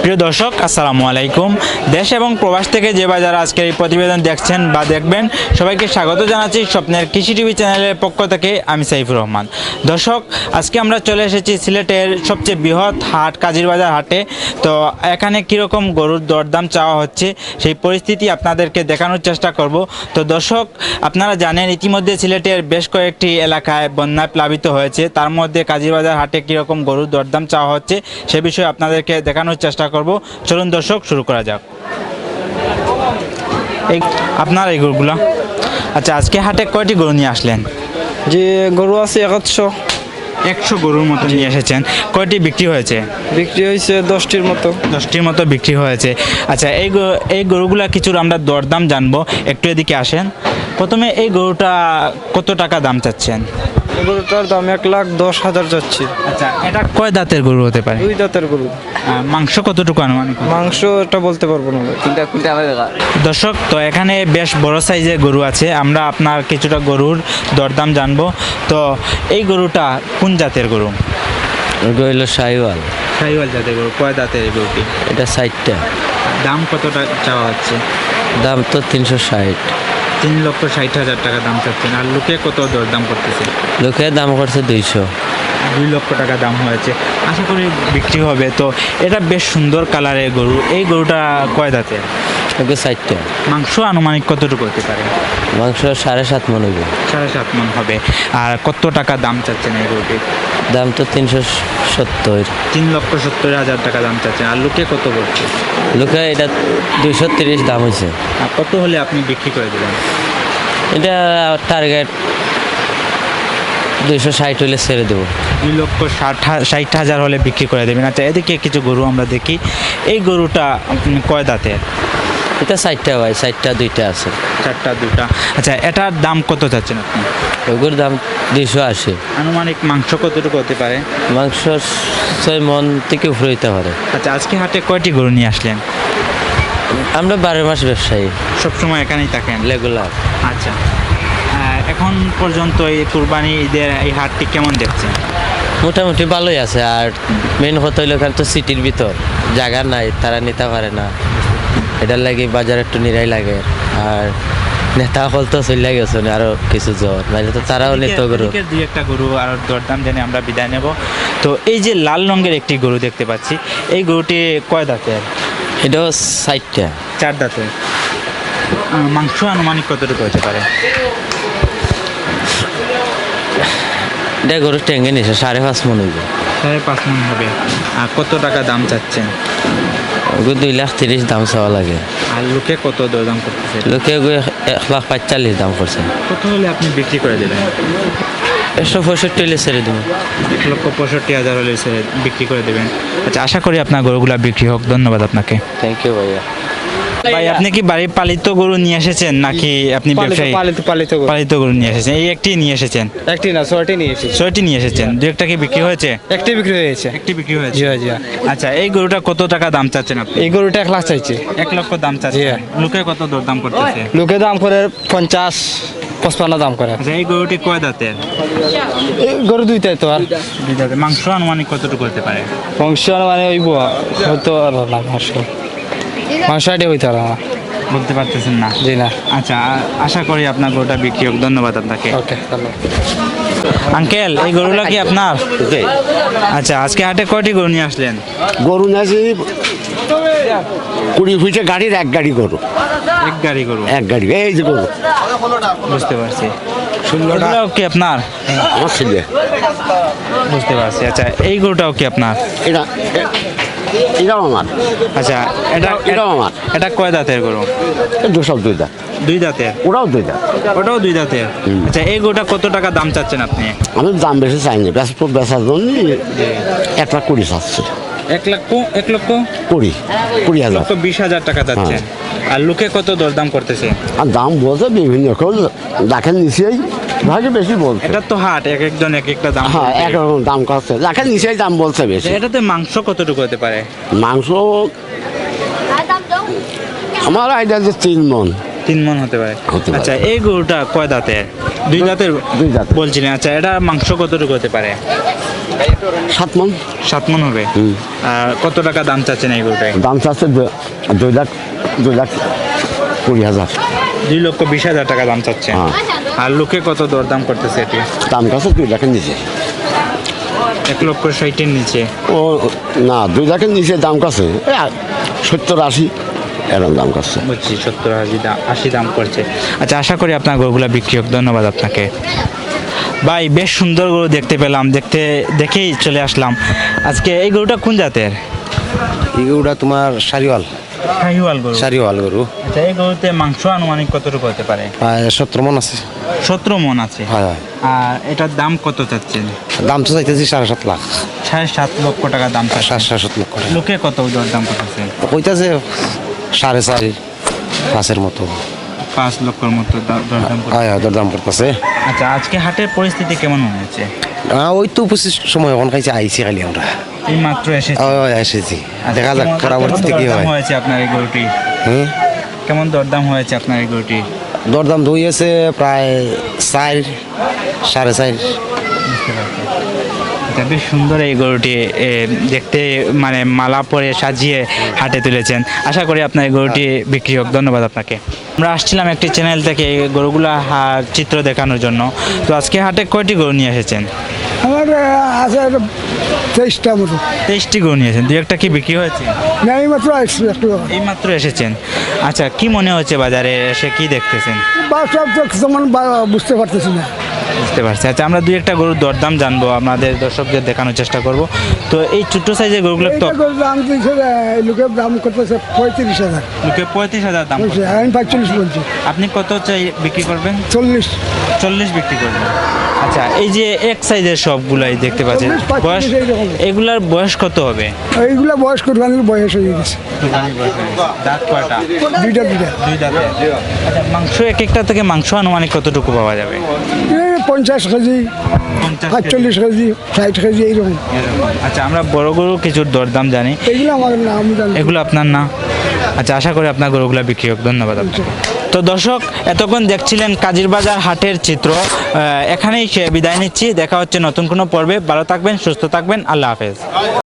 প্রিয় দর্শক আসসালামু আলাইকুম। দেশ এবং প্রবাস থেকে যে বা যারা আজকের এই প্রতিবেদন দেখছেন বা দেখবেন সবাইকে স্বাগত জানাচ্ছি স্বপ্নের কৃষি টিভি চ্যানেলের পক্ষ থেকে। আমি সাইফুর রহমান। দর্শক, আজকে আমরা চলে এসেছি সিলেটের সবচেয়ে বৃহৎ হাট কাজিরবাজার হাটে। তো এখানে কীরকম গরুর দরদাম চাওয়া হচ্ছে সেই পরিস্থিতি আপনাদেরকে দেখানোর চেষ্টা করব। তো দর্শক, আপনারা জানেন ইতিমধ্যে সিলেটের বেশ কয়েকটি এলাকায় বন্যায় প্লাবিত হয়েছে, তার মধ্যে কাজিরবাজার হাটে কীরকম গরুর দরদাম চাওয়া হচ্ছে সে বিষয়ে আপনাদেরকে দেখানোর চেষ্টা করব। চলুন দর্শক, শুরু করা যাক। আপনার এই গরুগুলো, আচ্ছা আজকে হাটে কয়টি গরু নিয়ে আসলেন? যে গরু আছে 100 100 গরুর মতো নিয়ে এসেছেন। কয়টি বিক্রি হয়েছে? বিক্রি হয়েছে 10টির মতো। 10টির মতো বিক্রি হয়েছে। আচ্ছা, এই গরুগুলা কিছুর আমরা দরদাম জানবো, একটু এদিকে আসেন। প্রথমে এই গরুটা কত টাকা দাম চাচ্ছেন? গরুটার দাম 1,10,000 যাচ্ছে। আচ্ছা, এটা কয় দাঁতের গরু হতে পারে? 2 দাঁতের গরু। মাংস কতটুকু আনুমানিক? মাংস এটা বলতে পারবো না ভাই। দর্শক, তো এখানে বেশ বড় সাইজের গরু আছে, আমরা আপনার কিছুটা গরুর দরদাম জানবো। তো এই গরুটা কোন জাতের গরু? হইল শাহিওয়াল। শাহিওয়াল জাতের গরু। কয় দাঁতের এই গরুটি? এটা 60টা। দাম কতটা চাওয়া হচ্ছে? দাম তো 360। 3,60,000 টাকা দাম চাচ্ছেন। আর লোকে কত দরদাম করতেছে? লোকের দাম করছে 200। 2 লক্ষ টাকা দাম হয়েছে, আশা করি বিক্রি হবে। তো এটা বেশ সুন্দর কালারের গরু। এই গরুটা কয় দাঁতের? ওকে 60টা। মাংস আনুমানিক কতটুকু হতে পারে? মাংস 7.5 মন হইব। 7.5 মণ হবে। আর কত টাকা দাম চাচ্ছেন এই গরুটির? দাম তো 370। 3,70,000 টাকা দাম চাচ্ছেন। আর লোকে কত বলছে? লোকে এটা 230 দাম হয়েছে। আর কত হলে আপনি বিক্রি করে দেবেন? এটা টার্গেট 260 হলে ছেড়ে দেবো। 2,60,000 হলে বিক্রি করে দেবেন। আচ্ছা, এদিকে কিছু গরু আমরা দেখি। এই গরুটা আপনি কয় দাঁতের? এটা 60টা ভাই, 60টা 2টা আছে। 4টা 2টা। আচ্ছা, এটার দাম কত চাচ্ছেন আপনি? ওগুলোর দাম 280। আনুমানিক মাংস কতটুকু হতে পারে? মাংস 6 মন থেকে উপরে হইতে পারে। আচ্ছা, আজকে হাটে কয়টি গরু নিয়ে আসলেন? আমরা 12 মাস ব্যবসায়ী, সবসময় এখানেই থাকেন? রেগুলার। আচ্ছা, এখন পর্যন্ত এই কুরবানি ঈদের এই হাটটি কেমন দেখছেন? মোটামুটি ভালোই আছে। আর মেন কথা হইলো এখানে তো সিটির ভিতর জায়গা নাই, তারা নিতে পারে না। এটার লাগে বাজার একটু নিরাই লাগে। আর নেতা হল তো চলে গেছে আরো কিছু জ্বর, নাহলে তো তারাও নিত গরু। দুই একটা গরু আর দরদাম জেনে আমরা বিদায় নেব। তো এই যে লাল রঙের একটি গরু দেখতে পাচ্ছি, এই গরুটি কয় দাঁতের? এটাও 60টা। 4 দাঁতের। মাংস আনুমানিক কতটুকু হতে পারে? এটা গরু টেঙ্গে নিছে 5.5 মন হইব। 5.5 মণ হবে। আর কত টাকা দাম চাচ্ছেন? ওগুলো 2,30,000 দাম চাওয়া লাগে। আর লোকে কত দরদাম করতেছে? লোকে 1,45,000 দাম করছে। কত হলে আপনি বিক্রি করে দেবেন? 165 হলে ছেড়ে দেবো। 1,65,000 হলে বিক্রি করে দেবেন। আচ্ছা, আশা করি আপনার গরুগুলা বিক্রি হোক। ধন্যবাদ আপনাকে। থ্যাংক ইউ ভাইয়া। ভাই, আপনি কি বাড়ির পালিত গরু নিয়ে এসেছেন নাকি আপনি ব্যবসায়ী? পালিত গরু নিয়ে এসেছেন। এই একটি নিয়ে এসেছেন? একটি না, 6টি নিয়ে এসেছি। 6টি নিয়ে এসেছেন। দু একটা কি বিক্রি হয়েছে? একটি বিক্রি হয়েছে। একটি বিক্রি হয়েছে। জি জি। আচ্ছা, এই গরুটা কত টাকা দাম চাচ্ছেন আপনি? এই গরুটা 1 লাখ চাইছে। 1 লক্ষ দাম চাচ্ছেন। লোকে কত দরদাম করতেছে? লোকে দাম করে 50-55 দাম করে। আচ্ছা, এই গরুটি কয় দাঁতের? এই গরু 2 তাই তো। আর 2 দাঁতের। মাংস আনুমানিক কতটুকু হতে পারে? মাংস মানে হইব হয়তো আর না। মাংস আইডিয়া হইতে পারে না, বলতে পারতেছেন না? জি না। আচ্ছা, আশা করি আপনার গরুটা বিক্রি হোক। ধন্যবাদ আপনাকে। ওকে, ধন্যবাদ। আঙ্কেল, এই গরুটা কি আপনার? আচ্ছা, আজকে হাটে কয়টি গরু নিয়ে আসলেন? গরু নাকি 20 ফিটে গাড়ির 1 গাড়ি গরু। 1 গাড়ি গরু? 1 গাড়ি। এই যে গরু বুঝতে পারছি। এগুলোও কি আপনার? আমার ছেলে। বুঝতে পারছি। আচ্ছা, এই গরুটাও কি আপনার? এটাও আমার। আচ্ছা, এটাও আমার। এটা কয় দাঁতের গরু? সব 2 দাঁত। 2 দাঁতের। ওরাও 2 দাঁত। ওটাও 2 দাঁতের। আচ্ছা, এই গরুটা কত টাকা দাম চাচ্ছেন আপনি? আমি দাম বেশি চাইনি, বেচার জন্য 1,20,000 চাচ্ছে। 1 লক্ষ 20,000 টাকা যাচ্ছে। আর লোকে কত দরদাম করতেছে? আর দাম বলছে বিভিন্ন, কেউ লাখের নিচেই ভাগে বেশি বলছে। এটা তো হাট, এক একজন এক একটা দাম। হ্যাঁ, একরকম দাম করছে, লাখের নিচেই দাম বলছে বেশি। এটাতে মাংস কতটুকু হতে পারে? মাংস আমার আইডিয়া যে 3 মণ। 3 মণ হতে পারে। আচ্ছা, এই গরুটা কয় দাঁতের? 2 দাঁতের 2 দাঁত বলছিলেন। আচ্ছা, এটা মাংস কতটুকু হতে পারে? 7 মন 7 মন হবে। আর কত টাকা দাম চাচ্ছেন এই গরুটায়? দাম চাচ্ছে 2 লাখ 20,000 2,20,000 টাকা দাম চাচ্ছেন। হ্যাঁ। আর লোকে কত দরদাম করতেছে এটি? দাম কাছে 2 লাখের নিচে। 1,60,000 নিচে। ও না 2 লাখের নিচে দাম কাছে 70-80 এরকম দাম কাছে। বুঝছি, 70-80 দাম করছে। আচ্ছা, আশা করি আপনার গরুগুলা বিক্রি হোক। ধন্যবাদ আপনাকে। ভাই, বেশ সুন্দর গরু দেখতে পেলাম, দেখেই চলে আসলাম। আজকে এই গরুটা কোন জাতের? এগুলা তোমার সারিওয়াল শাহিওয়াল গরু। সারিওয়াল গরু আচ্ছা, এই গরুতে মাংস আনুমানিক কতটুকু হতে পারে? প্রায় 17 মন আছে। 17 মন আছে। হয় হয়। আর এটার দাম কত চাচ্ছেন? দাম তো চাইতেছি 7.5 লাখ। 7.5 লক্ষ টাকা দাম চাচ্ছেন। 7.5 লক্ষ টাকা। লোকে কত দাম করতেছে? কইতাছে 4.5 5-এর মতো। 5 লক্ষর মতো দরদাম করতেছে। হয় হয়, দরদাম করতেছে। আচ্ছা, আজকে হাটের পরিস্থিতি কেমন মনে হচ্ছে? ওই তো 25 সময় এখন খাইছে আইছি খালি আমরা। এই মাত্র এসেছে। ওই এসেছি, আচ্ছা, দেখা যাক কেমন পরবর্তীতে কি দরদাম হয়। হয়েছে আপনার এই গরুটি? হ্যাঁ, কেমন দরদাম হয়েছে আপনার এই গরুটি? দরদাম ধুইয়েছে প্রায় 4 4.5। এটা বেশ সুন্দর এই গরুটি, দেখতে মানে মালা পরে সাজিয়ে হাটে তুলেছেন। আশা করি আপনার এই গরুটি বিক্রি হোক। ধন্যবাদ আপনাকে। আমরা আসছিলাম একটি চ্যানেল থেকে এই গরুগুলা চিত্র দেখানোর জন্য। তো আজকে হাটে কয়টি গরু নিয়ে এসেছেন? আমার আছে 23টা মতো। 23টি গরু নিয়ে এসেছেন। 2-একটা কি বিক্রি হয়েছে? না এই মাত্র আসছি একটু। এই মাত্র এসেছেন। আচ্ছা, কি মনে হচ্ছে বাজারে এসে কি দেখতেছেন? বাসব তো যেমন বুঝতে পারতেছি না। বুঝতে পারছি। আচ্ছা, আমরা 2-একটা গরুর দরদাম জানবো, আমাদের দর্শকদের দেখানোর চেষ্টা করব। তো এই ছোট্ট সাইজের গরুগুলো তো এইটা করে দাম দিয়েছে, লোকের দাম করতেছে 35,000। লোকে 35,000 দাম বলছে, করছে। আমি 45 বলছি। আপনি কত চাই বিক্রি করবেন? 40। 40 বিক্রি করবেন। আচ্ছা, এই যে এক সাইজের সবগুলাই দেখতে পাচ্ছেন, 45 বয়স এইরকম। এগুলার বয়স কত হবে? এইগুলা বয়স কোরবানির বয়স হয়ে গেছে। দাঁত কয়টা? দুইটা। 2 দাঁতে। আচ্ছা, মাংস একটা থেকে মাংস আনুমানিক কতটুকু পাওয়া যাবে? 50 কেজি, 45 কেজি, 60 কেজি এইরকম। আচ্ছা, আমরা বড় গরু কিছুর দরদাম জানি, এইগুলো আমার না, আমি জানি। এগুলো আপনার না? আচ্ছা, আশা করি আপনার গরুগুলো বিক্রি হোক। ধন্যবাদ আপনাকে। তো দর্শক, এতক্ষণ দেখছিলেন কাজিরবাজার হাটের চিত্র। এখানেই বিদায় নিচ্ছি। দেখা হচ্ছে নতুন কোনো পর্বে। ভালো থাকবেন, সুস্থ থাকবেন। আল্লাহ হাফেজ।